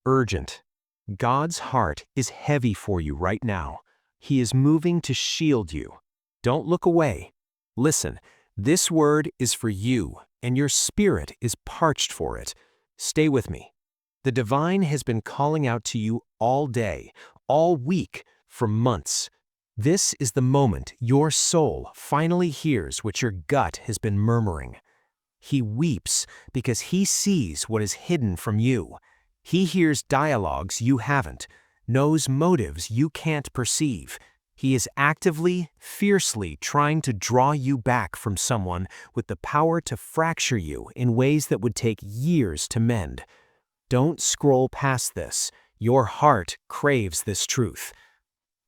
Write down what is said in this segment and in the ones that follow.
urgent. God's heart is heavy for you right now. He is moving to shield you. Don't look away. Listen, this word is for you, and your spirit is parched for it. Stay with me. The divine has been calling out to you all day, all week, for months. This is the moment your soul finally hears what your gut has been murmuring. He weeps because he sees what is hidden from you. He hears dialogues you haven't, knows motives you can't perceive. He is actively, fiercely trying to draw you back from someone with the power to fracture you in ways that would take years to mend. Don't scroll past this. Your heart craves this truth.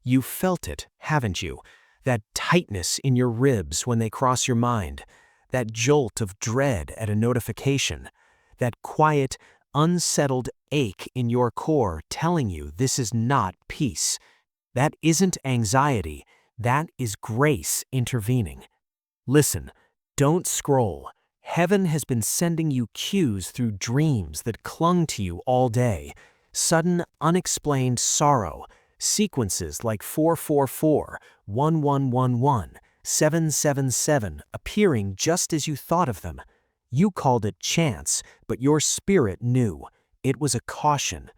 You felt it, haven't you? That tightness in your ribs when they cross your mind. That jolt of dread at a notification. That quiet, unsettled ache in your core telling you this is not peace. That isn't anxiety. That is grace intervening. Listen, don't scroll. Heaven has been sending you cues through dreams that clung to you all day. Sudden, unexplained sorrow. Sequences like 444, 1111, 777 appearing just as you thought of them. You called it chance, but your spirit knew. It was a caution.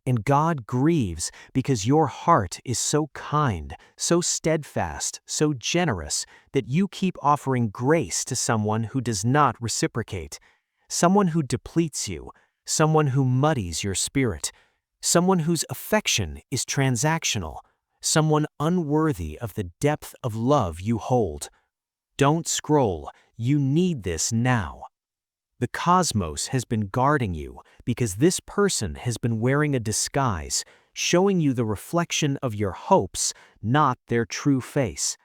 And God grieves because your heart is so kind, so steadfast, so generous that you keep offering grace to someone who does not reciprocate, someone who depletes you, someone who muddies your spirit, someone whose affection is transactional, someone unworthy of the depth of love you hold. Don't scroll. You need this now. The cosmos has been guarding you because this person has been wearing a disguise, showing you the reflection of your hopes, not their true face.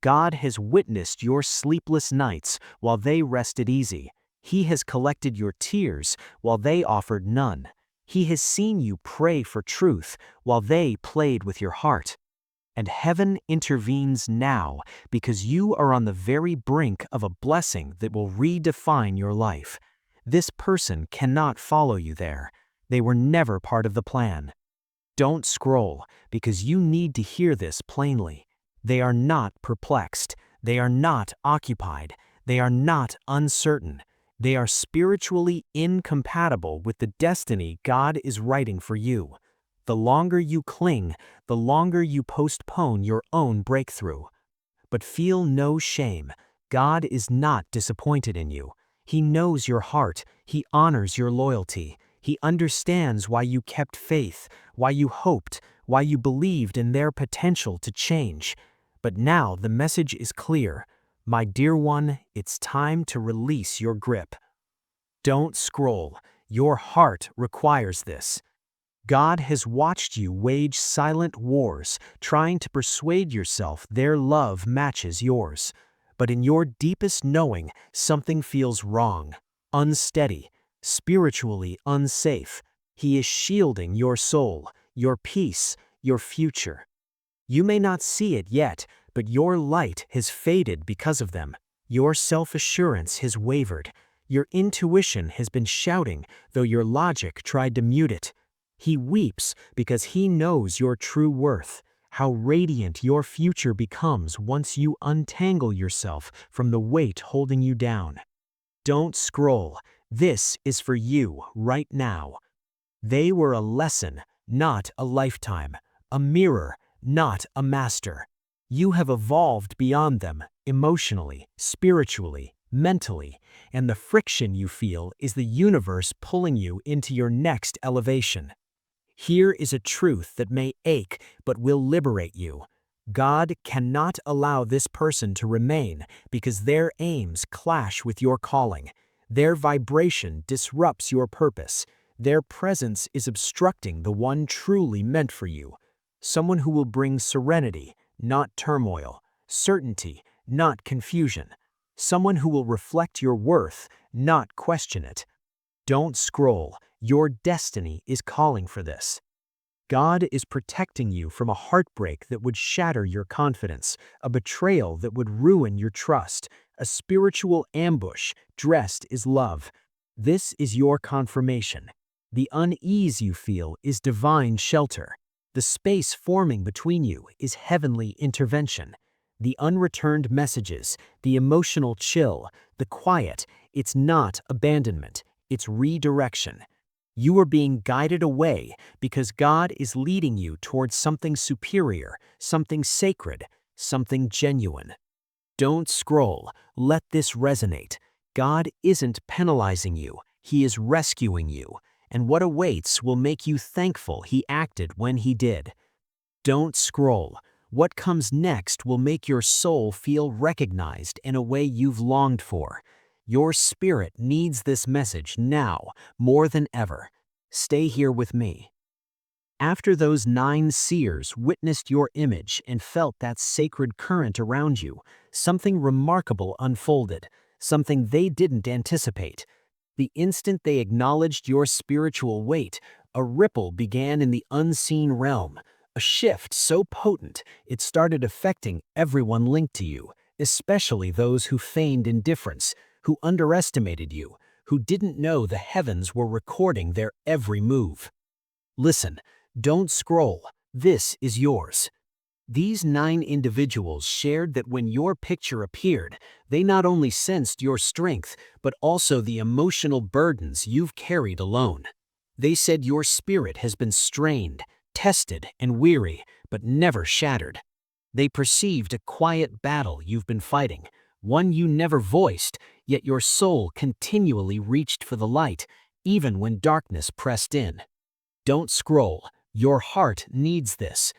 God has witnessed your sleepless nights while they rested easy. He has collected your tears while they offered none. He has seen you pray for truth while they played with your heart. And heaven intervenes now because you are on the very brink of a blessing that will redefine your life. This person cannot follow you there. They were never part of the plan. Don't scroll because you need to hear this plainly. They are not perplexed. They are not occupied. They are not uncertain. They are spiritually incompatible with the destiny God is writing for you. The longer you cling, the longer you postpone your own breakthrough. But feel no shame. God is not disappointed in you. He knows your heart. He honors your loyalty. He understands why you kept faith, why you hoped, why you believed in their potential to change. But now the message is clear. My dear one, it's time to release your grip. Don't scroll. Your heart requires this. God has watched you wage silent wars, trying to persuade yourself their love matches yours. But in your deepest knowing, something feels wrong, unsteady, spiritually unsafe. He is shielding your soul, your peace, your future. You may not see it yet, but your light has faded because of them. Your self-assurance has wavered. Your intuition has been shouting, though your logic tried to mute it. He weeps because he knows your true worth, how radiant your future becomes once you untangle yourself from the weight holding you down. Don't scroll. This is for you right now. They were a lesson, not a lifetime, a mirror, not a master. You have evolved beyond them, emotionally, spiritually, mentally, and the friction you feel is the universe pulling you into your next elevation. Here is a truth that may ache but will liberate you. God cannot allow this person to remain because their aims clash with your calling. Their vibration disrupts your purpose. Their presence is obstructing the one truly meant for you. Someone who will bring serenity, not turmoil, certainty, not confusion. Someone who will reflect your worth, not question it. Don't scroll. Your destiny is calling for this. God is protecting you from a heartbreak that would shatter your confidence, a betrayal that would ruin your trust, a spiritual ambush dressed as love. This is your confirmation. The unease you feel is divine shelter. The space forming between you is heavenly intervention. The unreturned messages, the emotional chill, the quiet, it's not abandonment, it's redirection. You are being guided away because God is leading you towards something superior, something sacred, something genuine. Don't scroll. Let this resonate. God isn't penalizing you. He is rescuing you. And what awaits will make you thankful He acted when He did. Don't scroll. What comes next will make your soul feel recognized in a way you've longed for. Your spirit needs this message now more than ever. Stay here with me. After those 9 seers witnessed your image and felt that sacred current around you, something remarkable unfolded, something they didn't anticipate. The instant they acknowledged your spiritual weight, a ripple began in the unseen realm, a shift so potent it started affecting everyone linked to you, especially those who feigned indifference, who underestimated you, who didn't know the heavens were recording their every move. Listen, don't scroll. This is yours. These 9 individuals shared that when your picture appeared, they not only sensed your strength, but also the emotional burdens you've carried alone. They said your spirit has been strained, tested, and weary, but never shattered. They perceived a quiet battle you've been fighting, one you never voiced, yet your soul continually reached for the light, even when darkness pressed in. Don't scroll. Your heart needs this.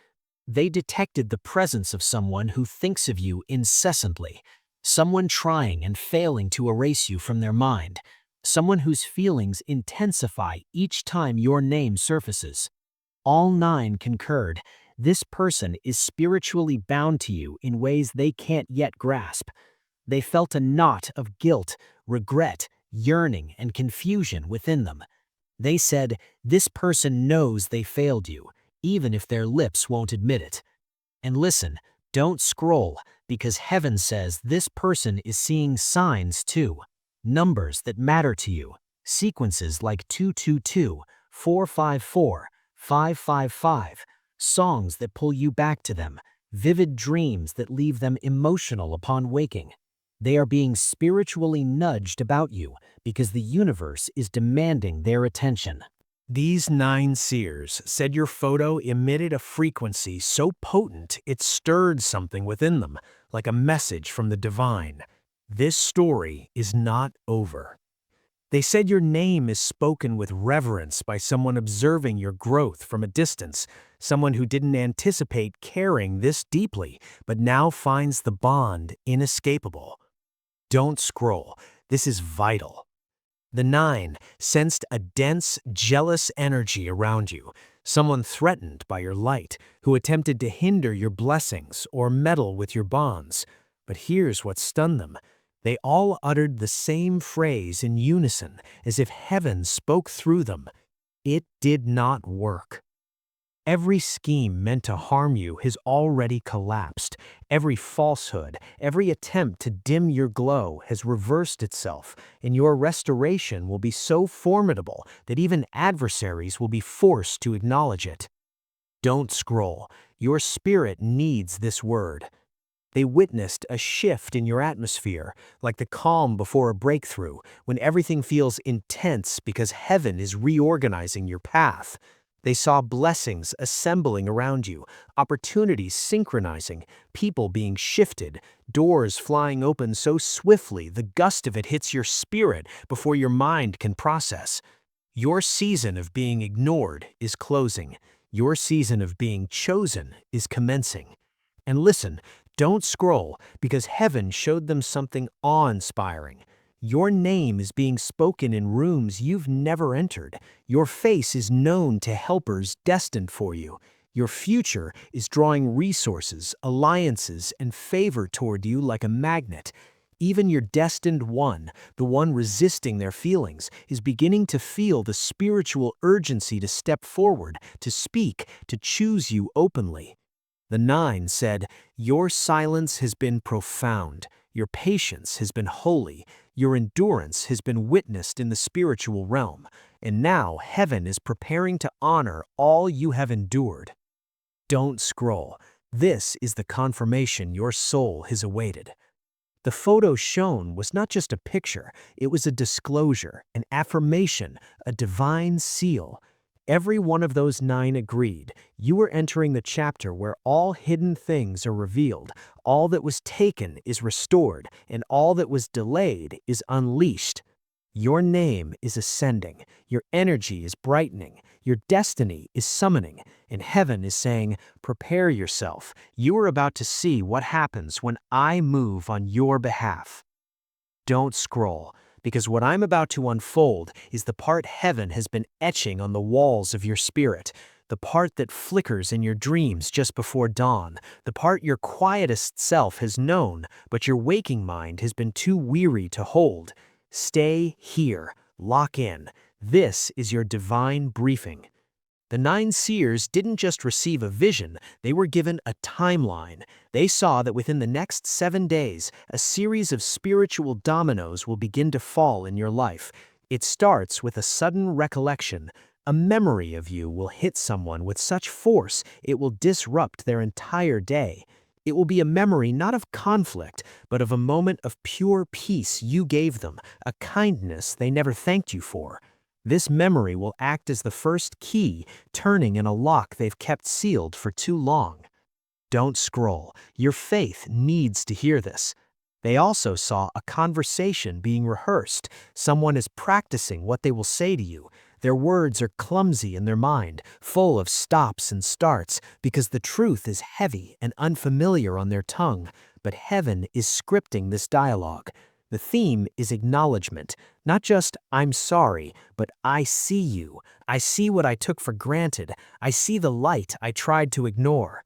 They detected the presence of someone who thinks of you incessantly, someone trying and failing to erase you from their mind, someone whose feelings intensify each time your name surfaces. All 9 concurred. This person is spiritually bound to you in ways they can't yet grasp. They felt a knot of guilt, regret, yearning, and confusion within them. They said, this person knows they failed you, even if their lips won't admit it. And listen, don't scroll, because heaven says this person is seeing signs too. Numbers that matter to you. Sequences like 222, 454, 555. Songs that pull you back to them. Vivid dreams that leave them emotional upon waking. They are being spiritually nudged about you because the universe is demanding their attention. These 9 seers said your photo emitted a frequency so potent it stirred something within them, like a message from the divine. This story is not over. They said your name is spoken with reverence by someone observing your growth from a distance, someone who didn't anticipate caring this deeply, but now finds the bond inescapable. Don't scroll. This is vital. The 9 sensed a dense, jealous energy around you, someone threatened by your light, who attempted to hinder your blessings or meddle with your bonds. But here's what stunned them. They all uttered the same phrase in unison, as if heaven spoke through them. It did not work. Every scheme meant to harm you has already collapsed. Every falsehood, every attempt to dim your glow has reversed itself, and your restoration will be so formidable that even adversaries will be forced to acknowledge it. Don't scroll. Your spirit needs this word. They witnessed a shift in your atmosphere, like the calm before a breakthrough, when everything feels intense because heaven is reorganizing your path. They saw blessings assembling around you, opportunities synchronizing, people being shifted, doors flying open so swiftly the gust of it hits your spirit before your mind can process. Your season of being ignored is closing. Your season of being chosen is commencing. And listen, don't scroll, because heaven showed them something awe-inspiring. Your name is being spoken in rooms you've never entered. Your face is known to helpers destined for you. Your future is drawing resources, alliances, and favor toward you like a magnet. Even your destined one, the one resisting their feelings, is beginning to feel the spiritual urgency to step forward, to speak, to choose you openly. The 9 said, your silence has been profound. Your patience has been holy. Your endurance has been witnessed in the spiritual realm, and now heaven is preparing to honor all you have endured. Don't scroll. This is the confirmation your soul has awaited. The photo shown was not just a picture, it was a disclosure, an affirmation, a divine seal. Every one of those 9 agreed. You were entering the chapter where all hidden things are revealed, all that was taken is restored, and all that was delayed is unleashed. Your name is ascending, your energy is brightening, your destiny is summoning, and heaven is saying, prepare yourself. You are about to see what happens when I move on your behalf. Don't scroll, because what I'm about to unfold is the part heaven has been etching on the walls of your spirit, the part that flickers in your dreams just before dawn, the part your quietest self has known, but your waking mind has been too weary to hold. Stay here, lock in. This is your divine briefing. The 9 seers didn't just receive a vision, they were given a timeline. They saw that within the next 7 days, a series of spiritual dominoes will begin to fall in your life. It starts with a sudden recollection. A memory of you will hit someone with such force it will disrupt their entire day. It will be a memory not of conflict, but of a moment of pure peace you gave them, a kindness they never thanked you for. This memory will act as the first key, turning in a lock they've kept sealed for too long. Don't scroll. Your faith needs to hear this. They also saw a conversation being rehearsed. Someone is practicing what they will say to you. Their words are clumsy in their mind, full of stops and starts, because the truth is heavy and unfamiliar on their tongue. But heaven is scripting this dialogue. The theme is acknowledgement, not just I'm sorry, but I see you. I see what I took for granted. I see the light I tried to ignore.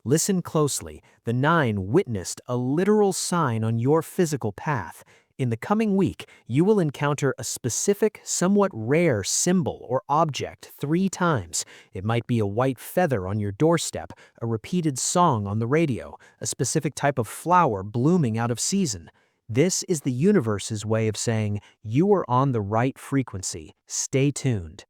Listen closely. The 9 witnessed a literal sign on your physical path. In the coming week, you will encounter a specific, somewhat rare symbol or object 3 times. It might be a white feather on your doorstep, a repeated song on the radio, a specific type of flower blooming out of season. This is the universe's way of saying, you are on the right frequency. Stay tuned.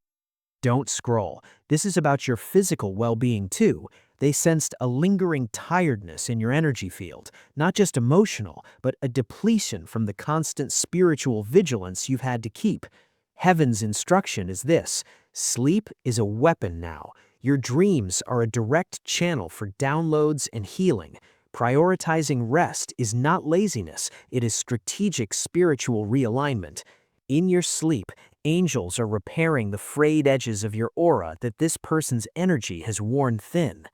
Don't scroll. This is about your physical well-being too. They sensed a lingering tiredness in your energy field, not just emotional, but a depletion from the constant spiritual vigilance you've had to keep. Heaven's instruction is this: sleep is a weapon now. Your dreams are a direct channel for downloads and healing. Prioritizing rest is not laziness, it is strategic spiritual realignment. In your sleep, angels are repairing the frayed edges of your aura that this person's energy has worn thin.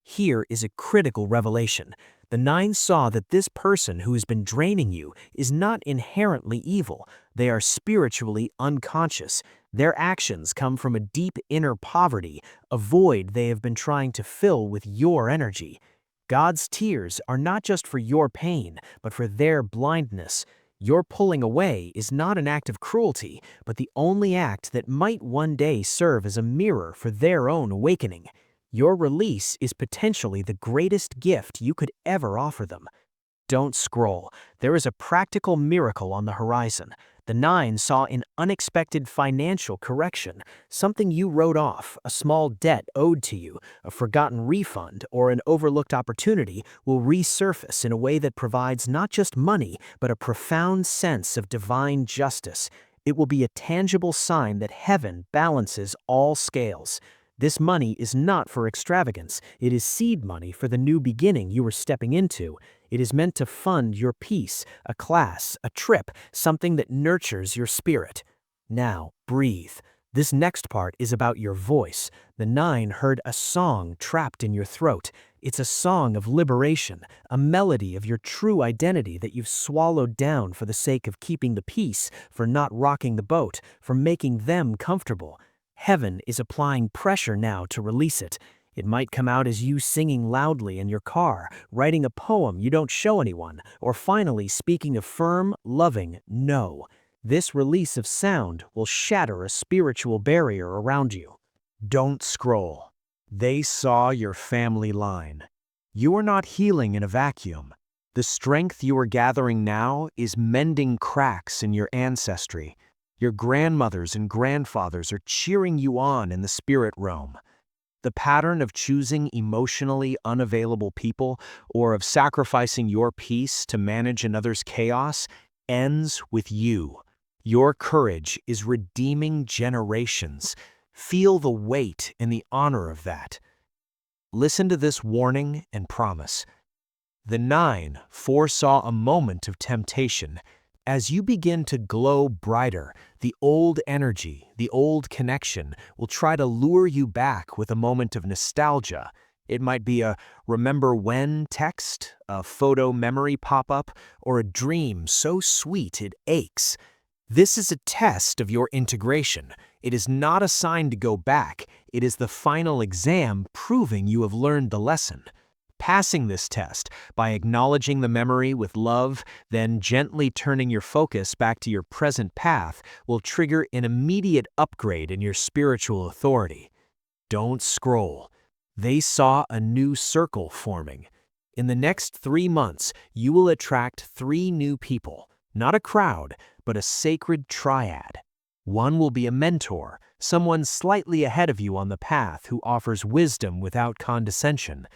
Here is a critical revelation. The 9 saw that this person who has been draining you is not inherently evil. They are spiritually unconscious. Their actions come from a deep inner poverty, a void they have been trying to fill with your energy. God's tears are not just for your pain, but for their blindness. Your pulling away is not an act of cruelty, but the only act that might one day serve as a mirror for their own awakening. Your release is potentially the greatest gift you could ever offer them. Don't scroll. There is a practical miracle on the horizon. The 9 saw an unexpected financial correction, something you wrote off, a small debt owed to you, a forgotten refund, or an overlooked opportunity will resurface in a way that provides not just money, but a profound sense of divine justice. It will be a tangible sign that heaven balances all scales. This money is not for extravagance. It is seed money for the new beginning you are stepping into. It is meant to fund your peace, a class, a trip, something that nurtures your spirit. Now, breathe. This next part is about your voice. The 9 heard a song trapped in your throat. It's a song of liberation, a melody of your true identity that you've swallowed down for the sake of keeping the peace, for not rocking the boat, for making them comfortable. Heaven is applying pressure now to release it. It might come out as you singing loudly in your car, writing a poem you don't show anyone, or finally speaking a firm, loving no. This release of sound will shatter a spiritual barrier around you. Don't scroll. They saw your family line. You are not healing in a vacuum. The strength you are gathering now is mending cracks in your ancestry. Your grandmothers and grandfathers are cheering you on in the spirit realm. The pattern of choosing emotionally unavailable people or of sacrificing your peace to manage another's chaos ends with you. Your courage is redeeming generations. Feel the weight and the honor of that. Listen to this warning and promise. The 9 foresaw a moment of temptation. As you begin to glow brighter, the old energy, the old connection will try to lure you back with a moment of nostalgia. It might be a remember when text, a photo memory pop-up, or a dream so sweet it aches. This is a test of your integration. It is not a sign to go back. It is the final exam proving you have learned the lesson. Passing this test by acknowledging the memory with love, then gently turning your focus back to your present path will trigger an immediate upgrade in your spiritual authority. Don't scroll. They saw a new circle forming. In the next 3 months, you will attract 3 new people, not a crowd, but a sacred triad. One will be a mentor, someone slightly ahead of you on the path who offers wisdom without condescension.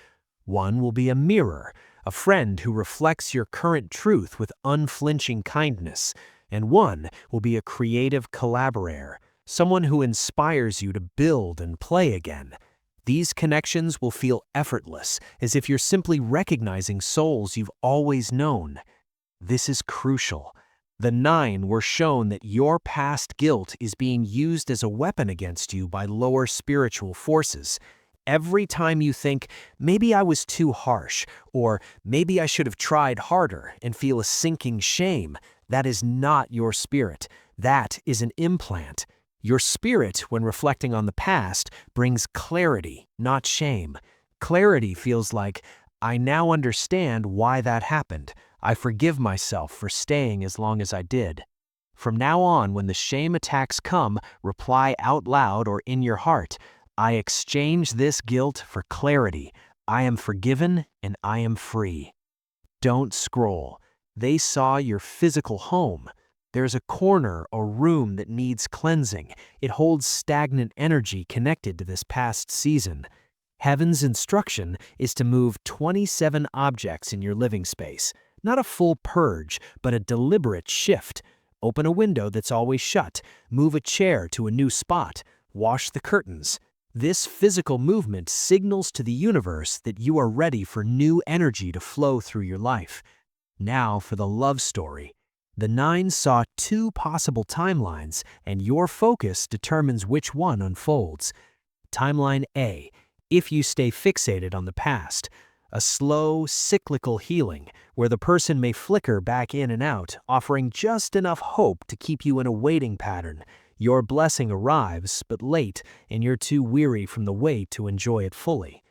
One will be a mirror, a friend who reflects your current truth with unflinching kindness. And one will be a creative collaborator, someone who inspires you to build and play again. These connections will feel effortless, as if you're simply recognizing souls you've always known. This is crucial. The 9 were shown that your past guilt is being used as a weapon against you by lower spiritual forces. Every time you think, maybe I was too harsh, or maybe I should have tried harder, and feel a sinking shame, that is not your spirit. That is an implant. Your spirit, when reflecting on the past, brings clarity, not shame. Clarity feels like, I now understand why that happened. I forgive myself for staying as long as I did. From now on, when the shame attacks come, reply out loud or in your heart, I exchange this guilt for clarity. I am forgiven and I am free. Don't scroll. They saw your physical home. There's a corner or room that needs cleansing. It holds stagnant energy connected to this past season. Heaven's instruction is to move 27 objects in your living space. Not a full purge, but a deliberate shift. Open a window that's always shut. Move a chair to a new spot. Wash the curtains. This physical movement signals to the universe that you are ready for new energy to flow through your life. Now for the love story. The 9 saw 2 possible timelines, and your focus determines which one unfolds. Timeline A, if you stay fixated on the past. A slow, cyclical healing, where the person may flicker back in and out, offering just enough hope to keep you in a waiting pattern. Your blessing arrives, but late, and you're too weary from the wait to enjoy it fully.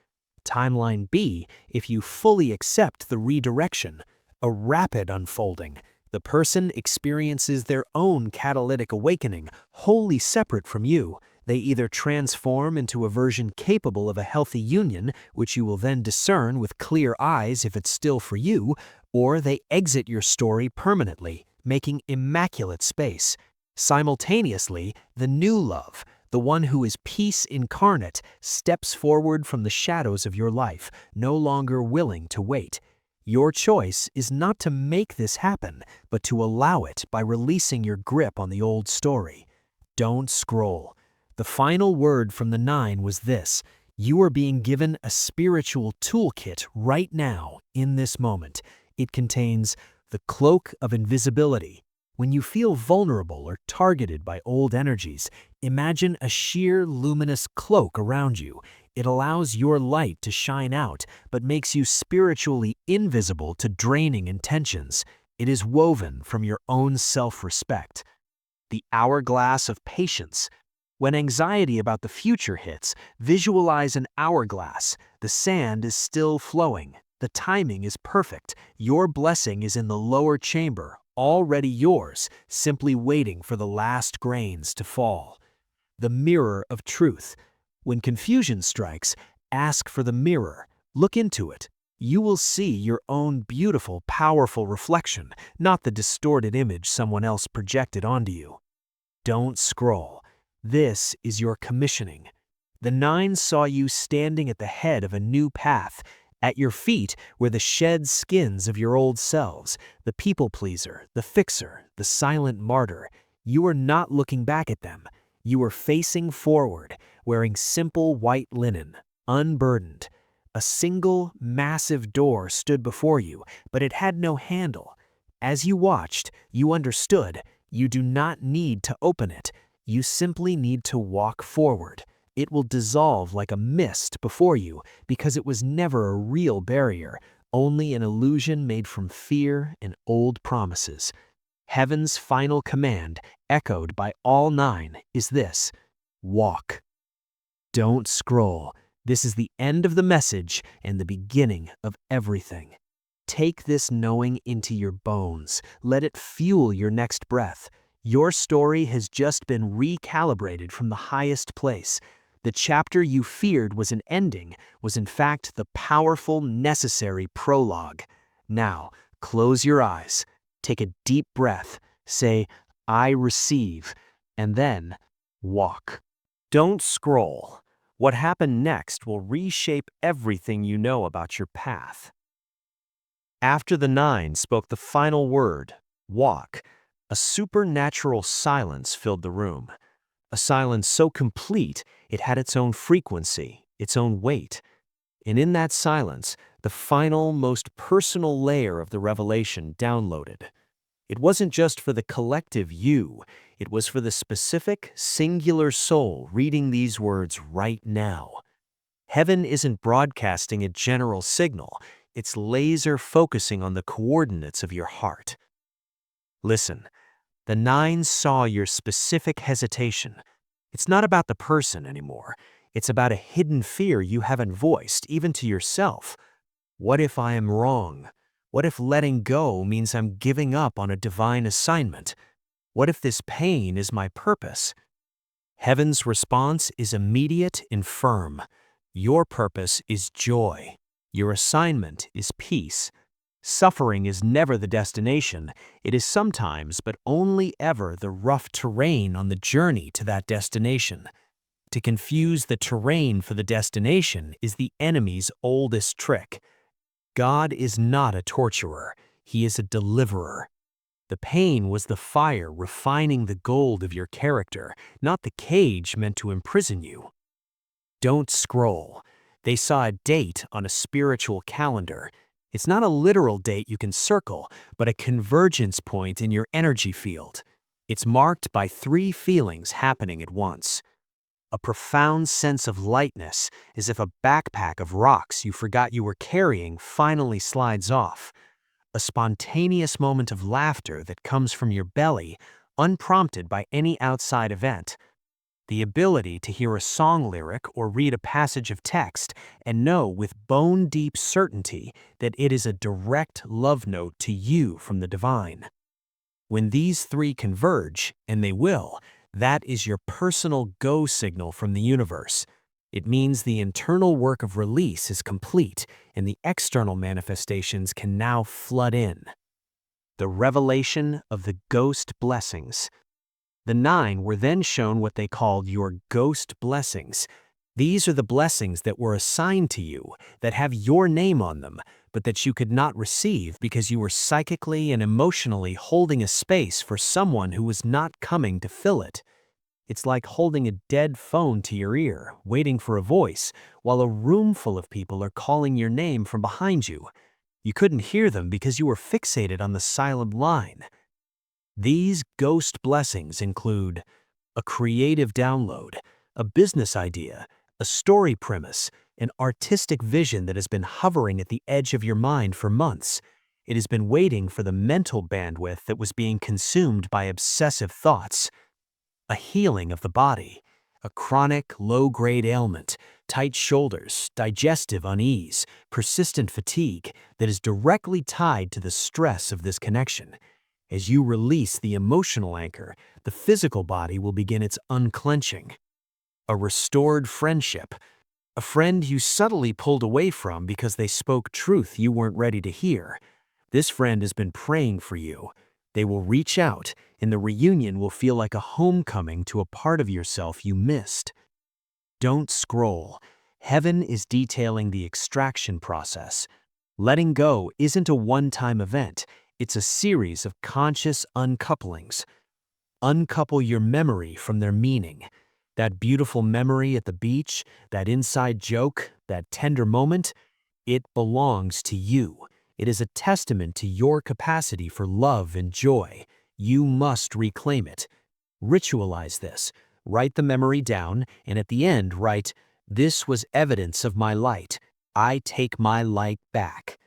Timeline B, if you fully accept the redirection. A rapid unfolding. The person experiences their own catalytic awakening, wholly separate from you. They either transform into a version capable of a healthy union, which you will then discern with clear eyes if it's still for you, or they exit your story permanently, making immaculate space. Simultaneously, the new love, the one who is peace incarnate, steps forward from the shadows of your life, no longer willing to wait. Your choice is not to make this happen, but to allow it by releasing your grip on the old story. Don't scroll. The final word from the 9 was this: you are being given a spiritual toolkit right now, in this moment. It contains the cloak of invisibility. When you feel vulnerable or targeted by old energies, imagine a sheer luminous cloak around you. It allows your light to shine out, but makes you spiritually invisible to draining intentions. It is woven from your own self-respect. The hourglass of patience. When anxiety about the future hits, visualize an hourglass. The sand is still flowing. The timing is perfect. Your blessing is in the lower chamber, already yours, simply waiting for the last grains to fall. The mirror of truth. When confusion strikes, ask for the mirror. Look into it. You will see your own beautiful, powerful reflection, not the distorted image someone else projected onto you. Don't scroll. This is your commissioning. The nine saw you standing at the head of a new path. At your feet were the shed skins of your old selves, the people-pleaser, the fixer, the silent martyr. You were not looking back at them. You were facing forward, wearing simple white linen, unburdened. A single, massive door stood before you, but it had no handle. As you watched, you understood. You do not need to open it. You simply need to walk forward. It will dissolve like a mist before you because it was never a real barrier, only an illusion made from fear and old promises. Heaven's final command, echoed by all nine, is this: walk. Don't scroll. This is the end of the message and the beginning of everything. Take this knowing into your bones. Let it fuel your next breath. Your story has just been recalibrated from the highest place. The chapter you feared was an ending was in fact the powerful, necessary prologue. Now, close your eyes. Take a deep breath. Say, "I receive," and then walk. Don't scroll. What happened next will reshape everything you know about your path. After the nine spoke the final word, walk, a supernatural silence filled the room. A silence so complete it had its own frequency, its own weight. And in that silence, the final, most personal layer of the revelation downloaded. It wasn't just for the collective you, it was for the specific, singular soul reading these words right now. Heaven isn't broadcasting a general signal, it's laser focusing on the coordinates of your heart. Listen, the nine saw your specific hesitation. It's not about the person anymore. It's about a hidden fear you haven't voiced, even to yourself. What if I am wrong? What if letting go means I'm giving up on a divine assignment? What if this pain is my purpose? Heaven's response is immediate and firm. Your purpose is joy. Your assignment is peace. Suffering is never the destination. It is sometimes, but only ever, the rough terrain on the journey to that destination. To confuse the terrain for the destination is the enemy's oldest trick. God is not a torturer. He is a deliverer. The pain was the fire refining the gold of your character, not the cage meant to imprison you. Don't scroll. They saw a date on a spiritual calendar. It's not a literal date you can circle, but a convergence point in your energy field. It's marked by three feelings happening at once. A profound sense of lightness, as if a backpack of rocks you forgot you were carrying finally slides off. A spontaneous moment of laughter that comes from your belly, unprompted by any outside event. The ability to hear a song lyric or read a passage of text and know with bone-deep certainty that it is a direct love note to you from the divine. When these three converge, and they will, that is your personal go signal from the universe. It means the internal work of release is complete and the external manifestations can now flood in. The revelation of the ghost blessings. The nine were then shown what they called your ghost blessings. These are the blessings that were assigned to you, that have your name on them, but that you could not receive because you were psychically and emotionally holding a space for someone who was not coming to fill it. It's like holding a dead phone to your ear, waiting for a voice, while a room full of people are calling your name from behind you. You couldn't hear them because you were fixated on the silent line. These ghost blessings include a creative download, a business idea, a story premise, an artistic vision that has been hovering at the edge of your mind for months. It has been waiting for the mental bandwidth that was being consumed by obsessive thoughts. A healing of the body, a chronic, low-grade ailment, tight shoulders, digestive unease, persistent fatigue that is directly tied to the stress of this connection. As you release the emotional anchor, the physical body will begin its unclenching. A restored friendship, a friend you subtly pulled away from because they spoke truth you weren't ready to hear. This friend has been praying for you. They will reach out, and the reunion will feel like a homecoming to a part of yourself you missed. Don't scroll. Heaven is detailing the extraction process. Letting go isn't a one-time event. It's a series of conscious uncouplings. Uncouple your memory from their meaning. That beautiful memory at the beach, that inside joke, that tender moment, it belongs to you. It is a testament to your capacity for love and joy. You must reclaim it. Ritualize this. Write the memory down, and at the end write, "This was evidence of my light. I take my light back."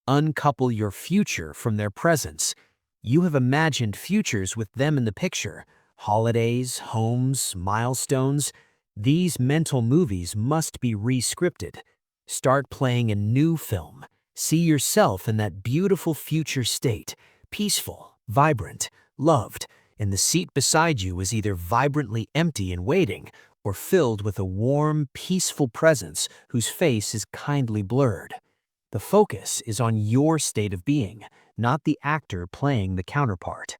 Uncouple your future from their presence. You have imagined futures with them in the picture. Holidays, homes, milestones. These mental movies must be re-scripted. Start playing a new film. See yourself in that beautiful future state, peaceful, vibrant, loved, and the seat beside you is either vibrantly empty and waiting or filled with a warm, peaceful presence whose face is kindly blurred. The focus is on your state of being, not the actor playing the counterpart.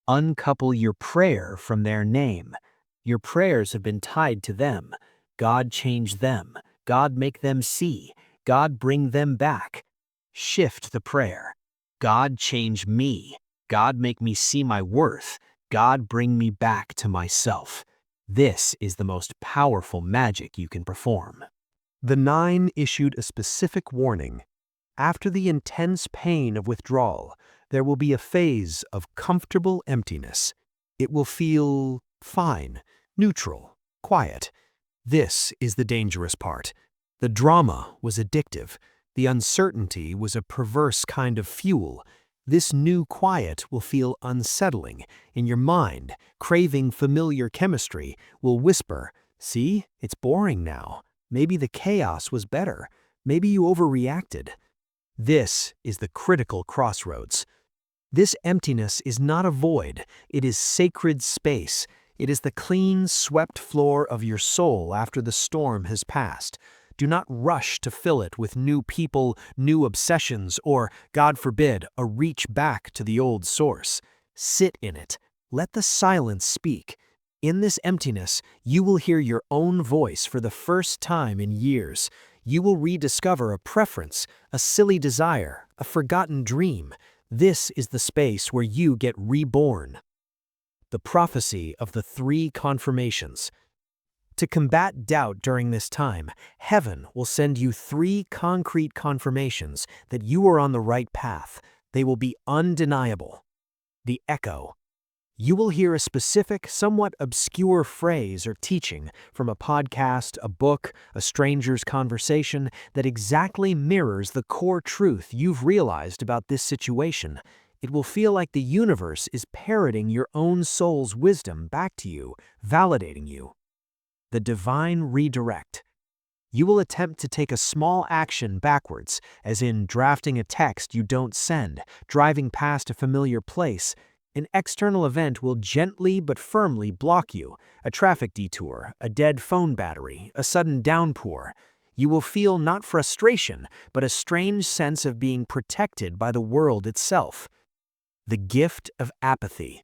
Uncouple your prayer from their name. Your prayers have been tied to them. God change them. God make them see. God bring them back. Shift the prayer. God change me. God make me see my worth. God bring me back to myself. This is the most powerful magic you can perform. The Nine issued a specific warning. After the intense pain of withdrawal, there will be a phase of comfortable emptiness. It will feel fine, neutral, quiet. This is the dangerous part. The drama was addictive. The uncertainty was a perverse kind of fuel. This new quiet will feel unsettling, and your mind, craving familiar chemistry, will whisper, "See, it's boring now. Maybe the chaos was better. Maybe you overreacted." This is the critical crossroads. This emptiness is not a void. It is sacred space. It is the clean, swept floor of your soul after the storm has passed. Do not rush to fill it with new people, new obsessions, or, God forbid, a reach back to the old source. Sit in it. Let the silence speak. In this emptiness, you will hear your own voice for the first time in years. You will rediscover a preference, a silly desire, a forgotten dream. This is the space where you get reborn. The prophecy of the three confirmations. To combat doubt during this time, heaven will send you three concrete confirmations that you are on the right path. They will be undeniable. The echo. You will hear a specific, somewhat obscure phrase or teaching from a podcast, a book, a stranger's conversation that exactly mirrors the core truth you've realized about this situation. It will feel like the universe is parroting your own soul's wisdom back to you, validating you. The divine redirect. You will attempt to take a small action backwards, as in drafting a text you don't send, driving past a familiar place. An external event will gently but firmly block you. A traffic detour, a dead phone battery, a sudden downpour. You will feel not frustration, but a strange sense of being protected by the world itself. The gift of apathy.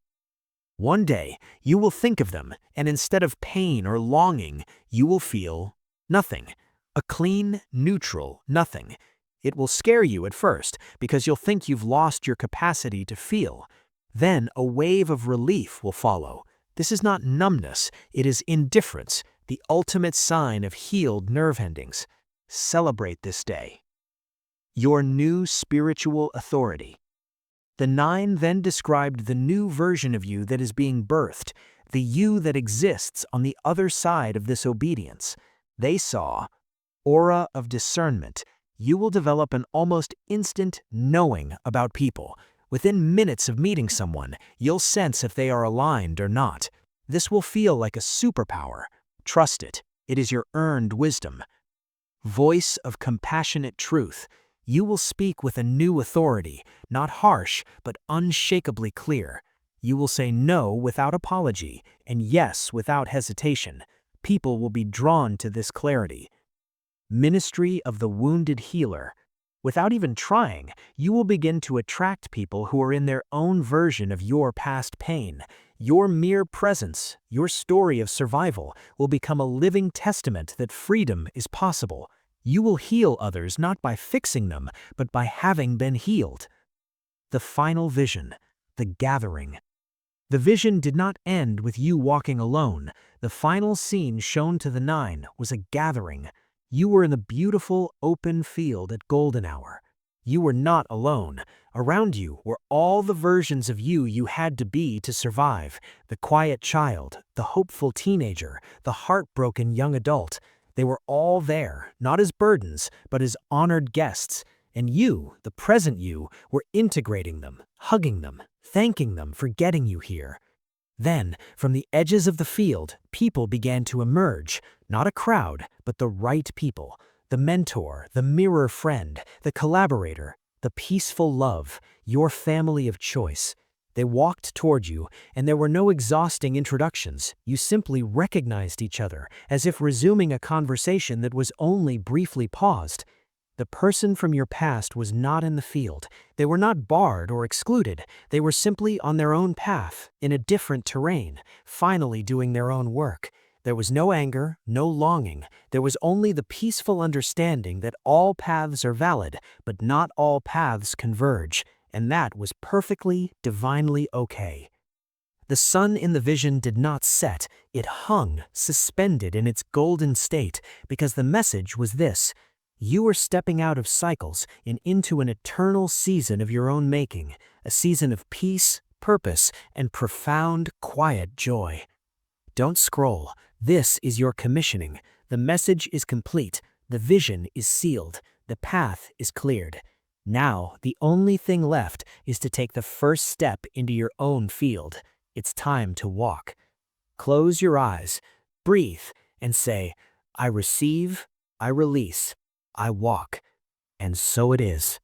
One day, you will think of them, and instead of pain or longing, you will feel nothing. A clean, neutral nothing. It will scare you at first, because you'll think you've lost your capacity to feel. Then a wave of relief will follow. This is not numbness, it is indifference, the ultimate sign of healed nerve endings. Celebrate this day. Your new spiritual authority. The Nine then described the new version of you that is being birthed, the you that exists on the other side of this obedience. They saw aura of discernment. You will develop an almost instant knowing about people. Within minutes of meeting someone, you'll sense if they are aligned or not. This will feel like a superpower. Trust it. It is your earned wisdom. Voice of compassionate truth. You will speak with a new authority, not harsh, but unshakably clear. You will say no without apology and yes without hesitation. People will be drawn to this clarity. Ministry of the wounded healer. Without even trying, you will begin to attract people who are in their own version of your past pain. Your mere presence, your story of survival, will become a living testament that freedom is possible. You will heal others not by fixing them, but by having been healed. The final vision, the gathering. The vision did not end with you walking alone. The final scene shown to the 9 was a gathering. You were in the beautiful, open field at golden hour. You were not alone. Around you were all the versions of you had to be to survive. The quiet child, the hopeful teenager, the heartbroken young adult. They were all there, not as burdens, but as honored guests. And you, the present you, were integrating them, hugging them, thanking them for getting you here. Then, from the edges of the field, people began to emerge, not a crowd, but the right people. The mentor, the mirror friend, the collaborator, the peaceful love, your family of choice. They walked toward you, and there were no exhausting introductions. You simply recognized each other, as if resuming a conversation that was only briefly paused. The person from your past was not in the field. They were not barred or excluded. They were simply on their own path, in a different terrain, finally doing their own work. There was no anger, no longing. There was only the peaceful understanding that all paths are valid, but not all paths converge, and that was perfectly, divinely okay. The sun in the vision did not set. It hung, suspended in its golden state, because the message was this: you are stepping out of cycles and into an eternal season of your own making, a season of peace, purpose, and profound, quiet joy. Don't scroll. This is your commissioning. The message is complete. The vision is sealed. The path is cleared. Now, the only thing left is to take the first step into your own field. It's time to walk. Close your eyes, breathe, and say, I receive, I release, I walk. And so it is.